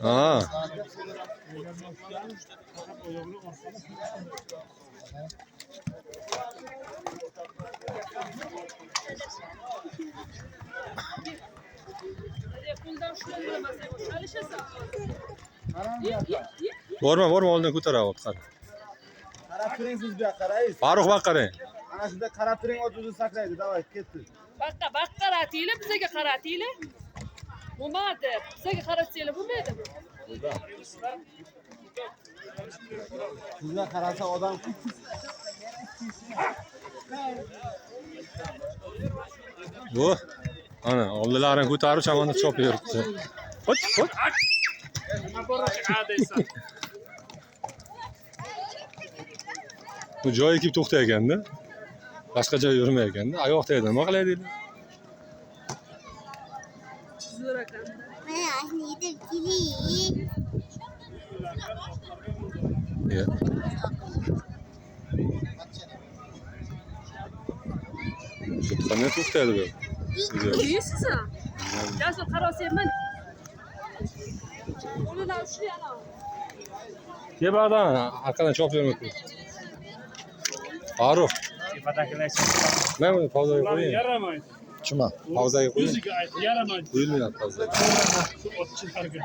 Ha. Borma oldin ko'taraver qara. Qarab turingsiz bu yoqqa rais. Farruh bak qarang. Ana shunda qarab turing, o'zingizni sakraydi. Davay, ketdi. Bak qaratinglar, bizga qaratinglar. Bo'lmadi. Bizga qaratsanglar bo'lmaydi. Sizga qarasa odam Bu ana oldilarini ko'tarib chamonda chopib yuribdi. Hop. Bu joyi kelib to'xtayganda, boshqa joy yurmayganda, oyoq tegdi. Nima qilay deydi? Zo'r ekan. Ya. Qanday to'xtaydi bu? Yeysiz ha? Jasur qarasayman. Ular ushlayana. Kebadan arkadan chopib yurmoqda. Farruh. Men buni pauzaga qo'ying. Yaramaydi. Chima, pauzaga qo'ying. O'ziga ayt, yaramaydi. Qo'yilmayapti pauzaga. Shu otchilarga.